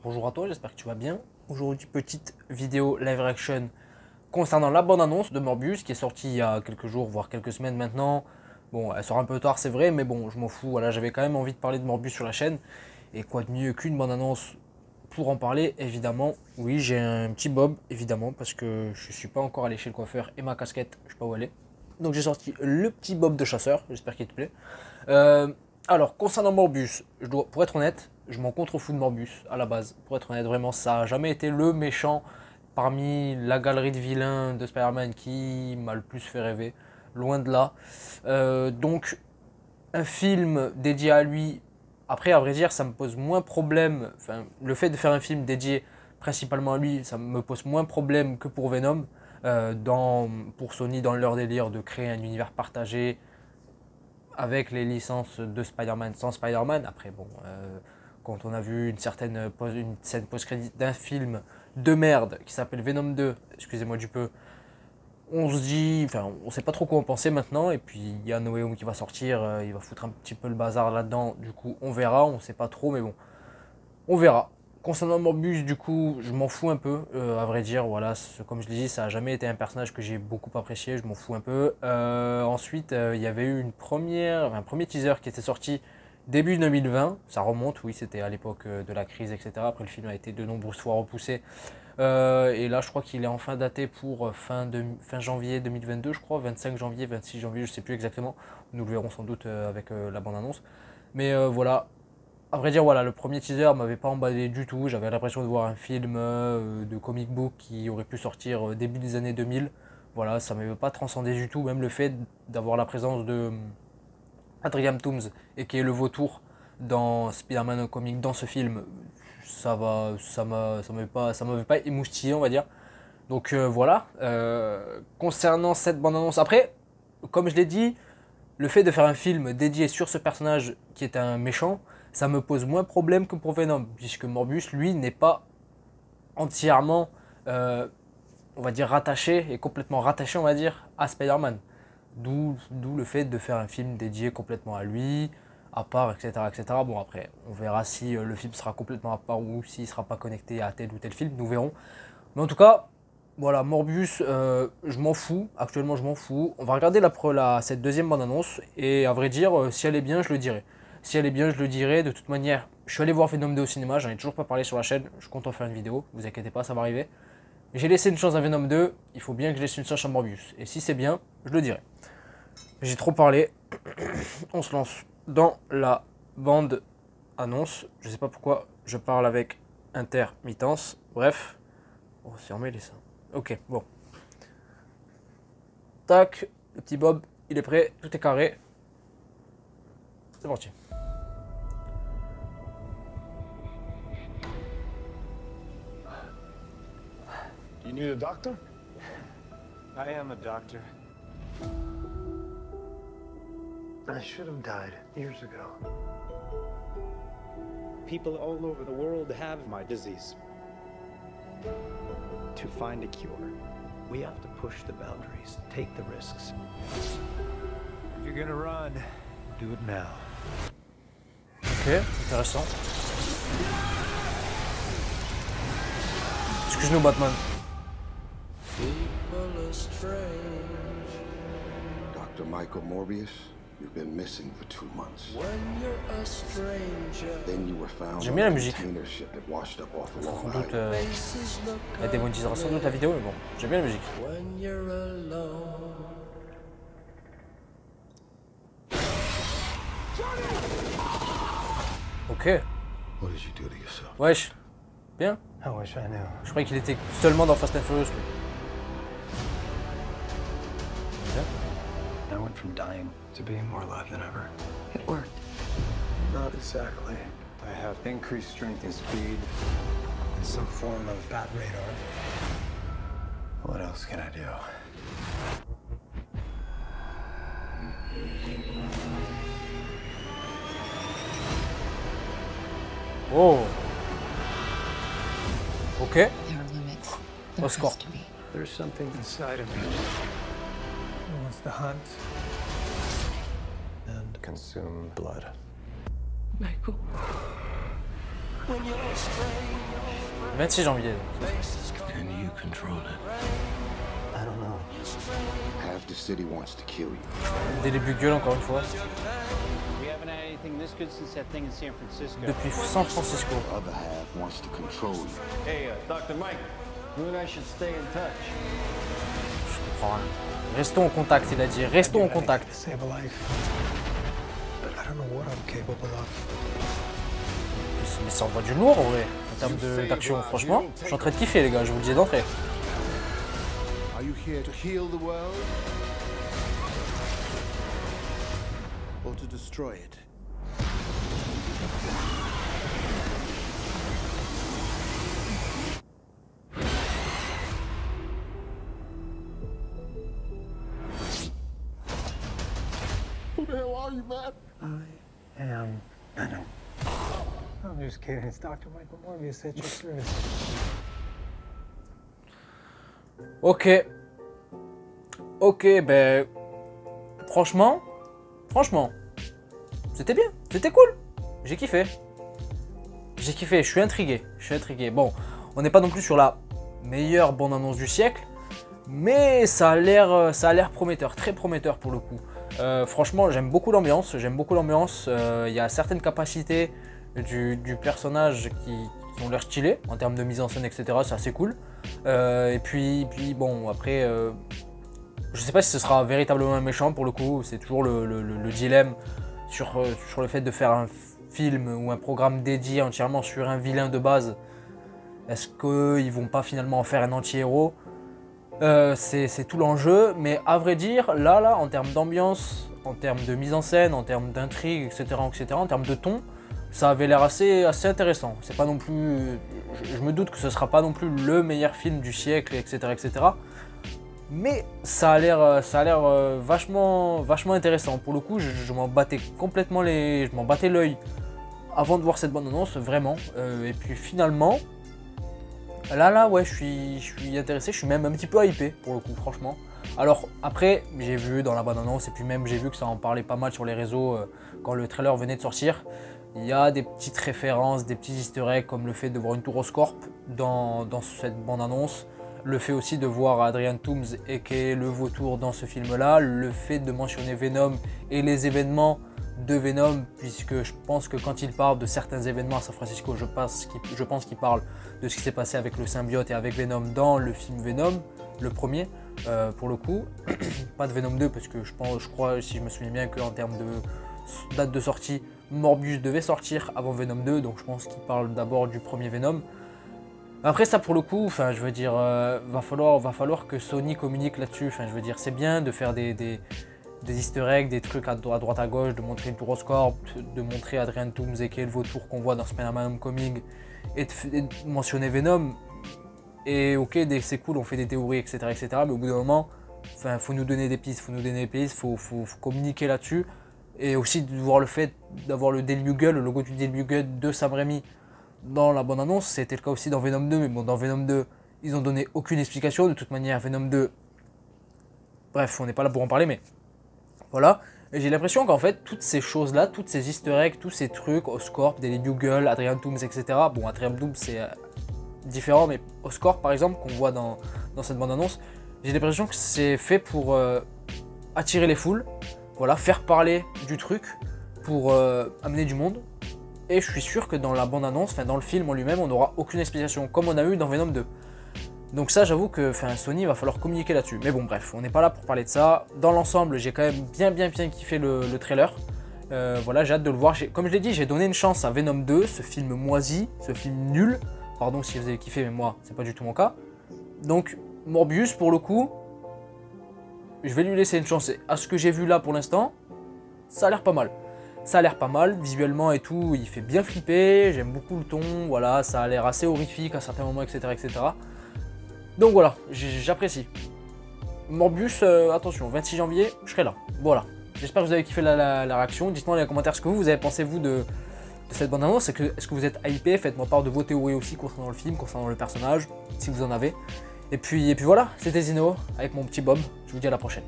bonjour à toi, j'espère que tu vas bien. Aujourd'hui, petite vidéo live reaction concernant la bande-annonce de Morbius qui est sortie il y a quelques jours, voire quelques semaines maintenant. Bon, elle sort un peu tard, c'est vrai, mais bon, je m'en fous. Voilà, j'avais quand même envie de parler de Morbius sur la chaîne. Et quoi de mieux qu'une bande-annonce pour en parler, évidemment. Oui, j'ai un petit bob, évidemment, parce que je suis pas encore allé chez le coiffeur et ma casquette, je sais pas où elle est. Donc j'ai sorti le petit bob de chasseur, j'espère qu'il te plaît. Alors, concernant Morbius, pour être honnête, je m'en contrefous de Morbius à la base. Pour être honnête, vraiment, ça n'a jamais été le méchant parmi la galerie de vilains de Spider-Man qui m'a le plus fait rêver. Loin de là. Donc, un film dédié à lui, après, à vrai dire, ça me pose moins problème. Enfin, le fait de faire un film dédié principalement à lui, ça me pose moins problème que pour Venom. Pour Sony, dans leur délire de créer un univers partagé avec les licences de Spider-Man sans Spider-Man. Après, bon, quand on a vu une scène post-crédit d'un film de merde qui s'appelle Venom 2, excusez-moi du peu, on se dit, enfin, on sait pas trop quoi en penser maintenant. Et puis, il y a No Way Home qui va sortir, il va foutre un petit peu le bazar là-dedans. Du coup, on verra, on sait pas trop, mais bon, on verra. Concernant Morbius, du coup, je m'en fous un peu, à vrai dire. Voilà, comme je l'ai dit, ça n'a jamais été un personnage que j'ai beaucoup apprécié, je m'en fous un peu. Ensuite, il y avait eu un premier teaser qui était sorti début 2020. Ça remonte, oui, c'était à l'époque de la crise, etc. Après, le film a été de nombreuses fois repoussé. Et là, je crois qu'il est enfin daté pour fin janvier 2022, je crois, 25 janvier, 26 janvier, je ne sais plus exactement. Nous le verrons sans doute avec la bande-annonce. Mais voilà. À vrai dire, voilà, le premier teaser m'avait pas emballé du tout. J'avais l'impression de voir un film de comic book qui aurait pu sortir début des années 2000. Voilà, ça ne m'avait pas transcendé du tout. Même le fait d'avoir la présence de Adrian Toomes et qui est le vautour dans Spider-Man comic dans ce film, ça m'avait pas émoustillé, on va dire. Donc voilà. Concernant cette bande-annonce, après, comme je l'ai dit, le fait de faire un film dédié sur ce personnage qui est un méchant, ça me pose moins problème que pour Venom, puisque Morbius, lui, n'est pas entièrement, on va dire, rattaché, et complètement rattaché, on va dire, à Spider-Man. D'où le fait de faire un film dédié complètement à lui, à part, etc. etc. Bon, après, on verra si le film sera complètement à part ou s'il ne sera pas connecté à tel ou tel film, nous verrons. Mais en tout cas, voilà, Morbius, je m'en fous, actuellement je m'en fous. On va regarder cette deuxième bande-annonce, et à vrai dire, si elle est bien, je le dirai. Si elle est bien, je le dirai. De toute manière, je suis allé voir Venom 2 au cinéma, j'en ai toujours pas parlé sur la chaîne, je compte en faire une vidéo, vous inquiétez pas, ça va arriver. J'ai laissé une chance à Venom 2, il faut bien que je laisse une chance à Morbius. Et si c'est bien, je le dirai. J'ai trop parlé, on se lance dans la bande-annonce. Je sais pas pourquoi je parle avec intermittence, bref. Oh, c'est emmêlé ça. Ok, bon. Tac, le petit Bob, il est prêt, tout est carré. C'est parti. You need a doctor? I am a doctor. I should have died years ago. People all over the world have my disease. To find a cure, We have to push the boundaries, take the risks. if you're gonna run, Do it now. Ok, intéressant. Excuse-nous, Batman. Dr. Michael Morbius, you've been missing for 2 months. Then you were found J'aime on bien la a musique. container ship that washed up off of Sans Long doute, Island. elle démonétisera sans doute la vidéo, mais bon, j'aime bien la musique. Ok, What did you do to yourself? wesh, bien. I wish I knew. Je croyais qu'il était seulement dans Fast and Furious, lui. I went from dying to being more alive than ever. It worked. Not exactly. I have increased strength and speed, and some form of bat radar. What else can I do? Oh. Ok. There are limits. There Oscar. has to be. There's something inside of me that wants to hunt and consume blood. Michael. When you're strange. 26 janvier. Can you control it? I don't know. Half the city wants to kill you. Des débuts de gueule encore une fois. We haven't had anything this good since that thing in San Francisco. Depuis San Francisco. The other half wants to control you. Hey, Dr. Mike, you and I should stay in touch. Je comprends rien. Restons en contact, il a dit. Restons en contact. Save a life. But I don't know what I'm capable of. Mais ça envoie du lourd en vrai. En termes d'action, franchement. Je suis en train de kiffer les gars, je vous le dis d'entrée. Are you here to heal the world? Or to destroy it? Who the hell are you, man? I am Venom. I'm just kidding. It's Dr. Michael Morbius at your service. Ok. Ok, ben... Franchement, c'était bien, c'était cool. J'ai kiffé. J'ai kiffé, je suis intrigué. Bon, on n'est pas non plus sur la meilleure bande-annonce du siècle, mais ça a l'air prometteur, très prometteur pour le coup. Franchement, j'aime beaucoup l'ambiance. Il y a certaines capacités du personnage qui ont l'air stylées en termes de mise en scène, etc. C'est assez cool. Et puis bon, après, je sais pas si ce sera véritablement un méchant pour le coup. C'est toujours le dilemme sur le fait de faire un film ou un programme dédié entièrement sur un vilain de base. Est-ce qu'ils vont pas finalement en faire un anti-héros? C'est tout l'enjeu, mais à vrai dire, là, en termes d'ambiance, en termes de mise en scène, en termes d'intrigue, etc., en termes de ton, ça avait l'air assez intéressant. C'est pas non plus, je me doute que ce sera pas non plus le meilleur film du siècle, etc., mais ça a l'air vachement intéressant. Pour le coup, je m'en battais complètement je m'en battais l'œil avant de voir cette bande-annonce, vraiment. Et puis finalement. Là, ouais, je suis intéressé, je suis même un petit peu hypé pour le coup, franchement. Alors après, j'ai vu dans la bande-annonce et puis même j'ai vu que ça en parlait pas mal sur les réseaux quand le trailer venait de sortir. Il y a des petites références, des petits easter eggs comme le fait de voir une tour Oscorp dans cette bande-annonce. Le fait aussi de voir Adrian Toomes aka le vautour dans ce film-là. Le fait de mentionner Venom et les événements de Venom, puisque je pense que quand il parle de certains événements à San Francisco, je pense qu'il parle de ce qui s'est passé avec le symbiote et avec Venom dans le film Venom, le premier, pour le coup. Pas de Venom 2, parce que je crois, si je me souviens bien, qu'en termes de date de sortie, Morbius devait sortir avant Venom 2, donc je pense qu'il parle d'abord du premier Venom. Après ça, pour le coup, enfin, je veux dire, va falloir que Sony communique là-dessus. Enfin, je veux dire, c'est bien de faire des easter eggs, des trucs à droite à gauche, de montrer une tour Oscorp, de montrer Adrian Toomes et quel vautour qu'on voit dans Spider-Man Homecoming et de mentionner Venom. Et ok, c'est cool, on fait des théories, etc., mais au bout d'un moment, enfin, faut nous donner des pistes, faut communiquer là-dessus. Et aussi de voir le fait d'avoir le Daily Bugle, le logo du Daily Bugle de Sam Raimi dans la bande-annonce. C'était le cas aussi dans Venom 2, mais bon, dans Venom 2, ils ont donné aucune explication. De toute manière, Venom 2, bref, on n'est pas là pour en parler, mais voilà. Et j'ai l'impression qu'en fait, toutes ces choses-là, toutes ces easter eggs, tous ces trucs, Oscorp, Daily Bugle, Adrian Toomes, etc. Bon, Adrian Toomes, c'est différent, mais Oscorp, par exemple, qu'on voit dans cette bande-annonce, j'ai l'impression que c'est fait pour attirer les foules, voilà, faire parler du truc, pour amener du monde. Et je suis sûr que dans la bande-annonce, enfin dans le film en lui-même, on n'aura aucune explication, comme on a eu dans Venom 2. Donc ça, j'avoue que Sony, va falloir communiquer là-dessus. Mais bon, bref, on n'est pas là pour parler de ça. Dans l'ensemble, j'ai quand même bien kiffé le trailer. Voilà, j'ai hâte de le voir. Comme je l'ai dit, j'ai donné une chance à Venom 2, ce film moisi, ce film nul. Pardon si vous avez kiffé, mais moi, c'est pas du tout mon cas. Donc, Morbius, pour le coup, je vais lui laisser une chance. Et à ce que j'ai vu là pour l'instant, ça a l'air pas mal. Ça a l'air pas mal, visuellement et tout, il fait bien flipper, j'aime beaucoup le ton, voilà, ça a l'air assez horrifique à certains moments, etc. Donc voilà, j'apprécie. Morbius, attention, 26 janvier, je serai là, voilà. J'espère que vous avez kiffé la réaction, dites-moi dans les commentaires ce que vous avez pensé, vous, de cette bande-annonce. Est-ce que vous êtes hypé? Faites-moi part de vos théories aussi concernant le film, concernant le personnage, si vous en avez. Et puis voilà, c'était Zino, avec mon petit Bob, je vous dis à la prochaine.